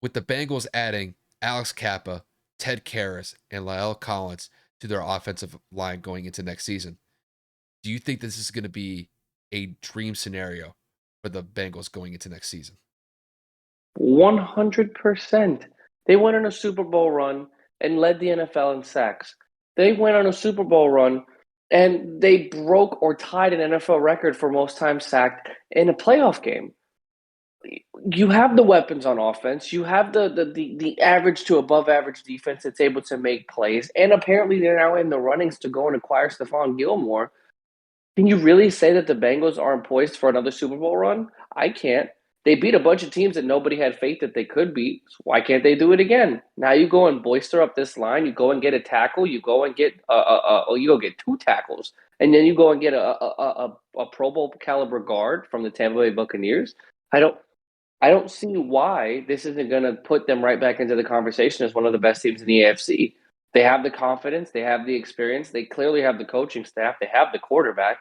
with the Bengals adding Alex Kappa, Ted Karras, and La'el Collins to their offensive line going into next season, do you think this is going to be a dream scenario for the Bengals going into next season? 100%. They went on a Super Bowl run and led the NFL in sacks. They went on a Super Bowl run and they broke or tied an NFL record for most times sacked in a playoff game. You have the weapons on offense. You have the average to above average defense that's able to make plays. And apparently they're now in the runnings to go and acquire Stephon Gilmore. Can you really say that the Bengals aren't poised for another Super Bowl run? I can't. They beat a bunch of teams that nobody had faith that they could beat. So why can't they do it again? Now you go and boister up this line. You go and get a tackle. You go and get you go get two tackles, and then you go and get a Pro Bowl caliber guard from the Tampa Bay Buccaneers. I don't I don't see why this isn't going to put them right back into the conversation as one of the best teams in the AFC. They have the confidence, they have the experience, they clearly have the coaching staff, they have the quarterback.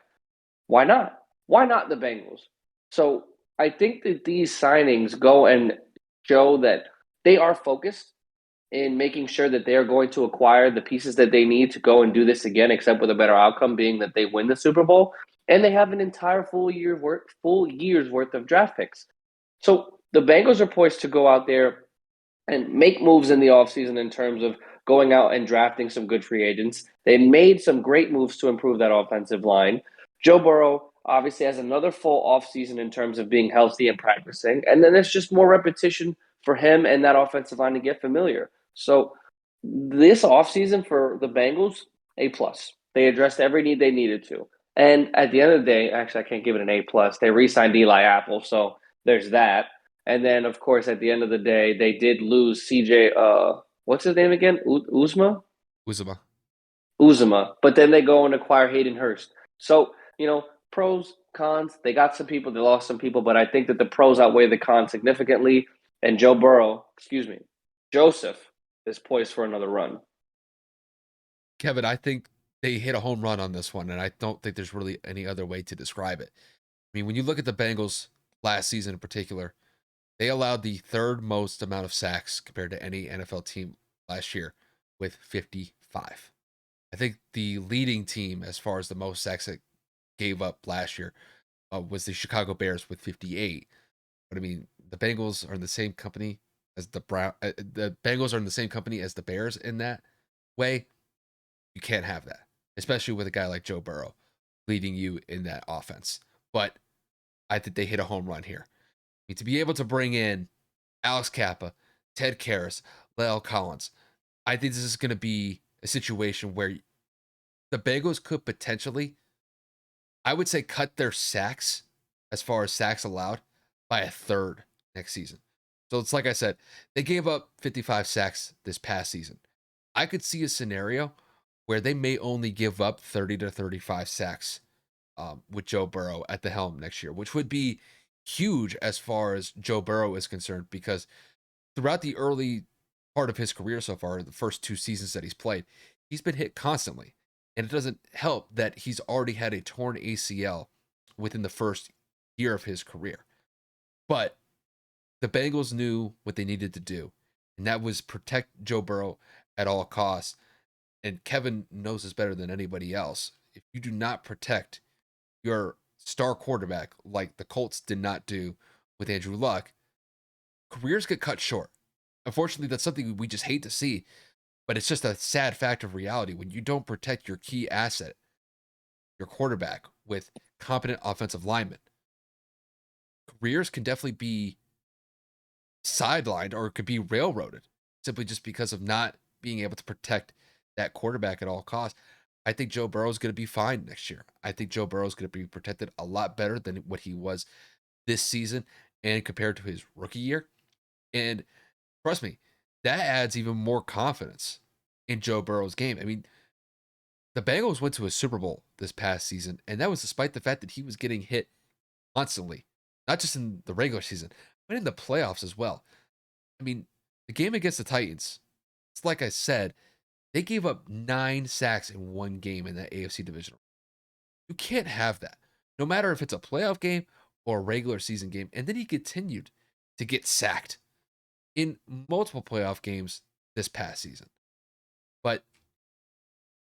Why not? Why not the Bengals? So I think that these signings go and show that they are focused in making sure that they are going to acquire the pieces that they need to go and do this again, except with a better outcome being that they win the Super Bowl. And they have an entire full year's worth of draft picks. So the Bengals are poised to go out there and make moves in the offseason in terms of going out and drafting some good free agents. They made some great moves to improve that offensive line. Joe Burrow obviously has another full offseason in terms of being healthy and practicing. And then it's just more repetition for him and that offensive line to get familiar. So this offseason for the Bengals, A plus. They addressed every need they needed to. And at the end of the day, actually I can't give it an A plus. They re-signed Eli Apple, so there's that. And then, of course, at the end of the day, they did lose CJ. What's his name again? Uzma, Uzuma. Uzuma. But then they go and acquire Hayden Hurst. So pros, cons. They got some people. They lost some people. But I think that the pros outweigh the cons significantly. And Joe Burrow, excuse me, Joseph is poised for another run. Kevin, I think they hit a home run on this one, and I don't think there's really any other way to describe it. I mean, when you look at the Bengals last season in particular, they allowed the third most amount of sacks compared to any NFL team last year with 55. I think the leading team as far as the most sacks that gave up last year was the Chicago Bears with 58. But I mean, the Bengals are in the same company as the Brown. The Bengals are in the same company as the Bears in that way. You can't have that, especially with a guy like Joe Burrow leading you in that offense. But I think they hit a home run here. I mean, to be able to bring in Alex Kappa, Ted Karras, La'el Collins, I think this is going to be a situation where the Bengals could potentially, I would say, cut their sacks as far as sacks allowed by a third next season. So it's like I said, they gave up 55 sacks this past season. I could see a scenario where they may only give up 30 to 35 sacks with Joe Burrow at the helm next year, which would be huge as far as Joe Burrow is concerned because throughout the early part of his career so far, the first two seasons that he's played, he's been hit constantly. And it doesn't help that he's already had a torn ACL within the first year of his career. But the Bengals knew what they needed to do, and that was protect Joe Burrow at all costs. And Kevin knows this better than anybody else. If you do not protect your star quarterback like the Colts did not do with Andrew Luck, careers get cut short. Unfortunately, that's something we just hate to see, but it's just a sad fact of reality. When you don't protect your key asset, your quarterback, with competent offensive linemen, careers can definitely be sidelined or it could be railroaded simply just because of not being able to protect that quarterback at all costs. I think Joe Burrow is going to be fine next year. I think Joe Burrow is going to be protected a lot better than what he was this season and compared to his rookie year. And trust me, that adds even more confidence in Joe Burrow's game. I mean, the Bengals went to a Super Bowl this past season, and that was despite the fact that he was getting hit constantly, not just in the regular season, but in the playoffs as well. I mean, the game against the Titans, it's like I said, they gave up 9 sacks in one game in that AFC division. You can't have that, no matter if it's a playoff game or a regular season game. And then he continued to get sacked. in multiple playoff games this past season. But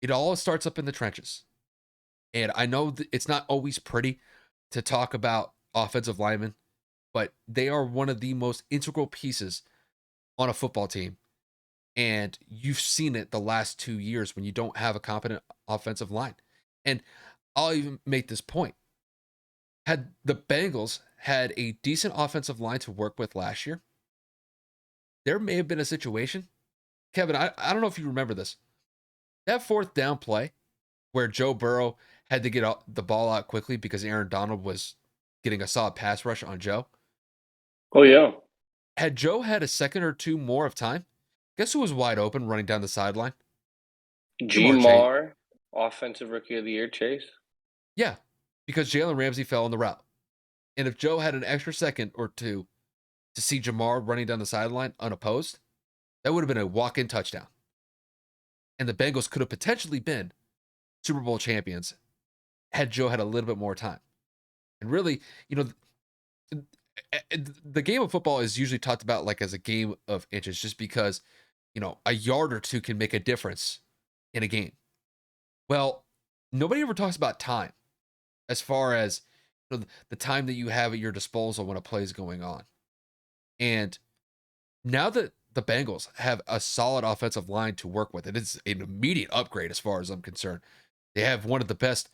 it all starts up in the trenches. And I know it's not always pretty to talk about offensive linemen, but they are one of the most integral pieces on a football team. And you've seen it the last 2 years when you don't have a competent offensive line. And I'll even make this point. Had the Bengals had a decent offensive line to work with last year, there may have been a situation. Kevin, I don't know if you remember this. That fourth down play where Joe Burrow had to get the ball out quickly because Aaron Donald was getting a solid pass rush on Joe. Oh yeah, Had Joe had a second or two more of time, guess who was wide open running down the sideline? Jamar Chase. Gmar, offensive rookie of the year, Chase. Yeah, because Jalen Ramsey fell on the route. And if Joe had an extra second or two to see Jamar running down the sideline unopposed, that would have been a walk-in touchdown. And the Bengals could have potentially been Super Bowl champions had Joe had a little bit more time. And really, the game of football is usually talked about like as a game of inches just because, a yard or two can make a difference in a game. Well, nobody ever talks about time as far as the time that you have at your disposal when a play is going on. And now that the Bengals have a solid offensive line to work with, it is an immediate upgrade as far as I'm concerned. They have one of the best,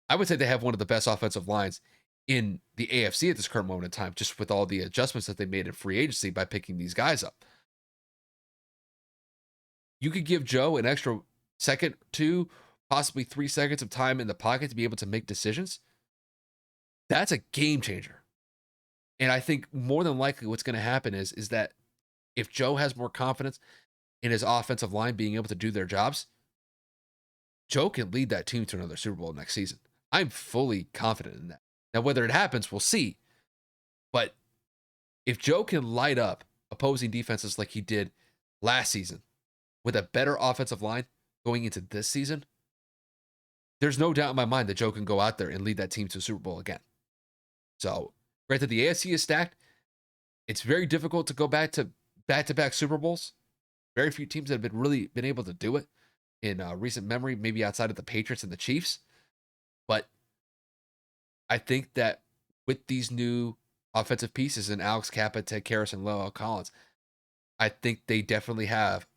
I would say they have one of the best offensive lines in the AFC at this current moment in time, just with all the adjustments that they made in free agency by picking these guys up. You could give Joe an extra second, 2, possibly 3 seconds of time in the pocket to be able to make decisions. That's a game changer. And I think more than likely what's going to happen is that if Joe has more confidence in his offensive line being able to do their jobs, Joe can lead that team to another Super Bowl next season. I'm fully confident in that. Now, whether it happens, we'll see. But if Joe can light up opposing defenses like he did last season with a better offensive line going into this season, there's no doubt in my mind that Joe can go out there and lead that team to a Super Bowl again. So, granted, the AFC is stacked. It's very difficult to go back-to-back Super Bowls. Very few teams that have been able to do it in recent memory, maybe outside of the Patriots and the Chiefs. But I think that with these new offensive pieces in Alex Kappa, Ted Karras, and Lowell Collins, I think they definitely have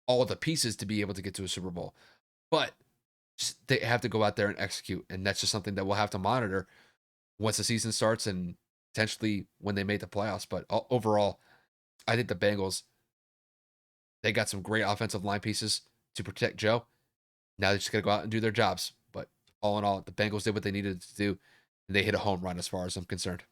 all the pieces to be able to get to a Super Bowl. But they have to go out there and execute, and that's just something that we'll have to monitor once the season starts and potentially when they make the playoffs. But overall, I think the Bengals, they got some great offensive line pieces to protect Joe. Now they just got to go out and do their jobs. But all in all, the Bengals did what they needed to do, and they hit a home run as far as I'm concerned.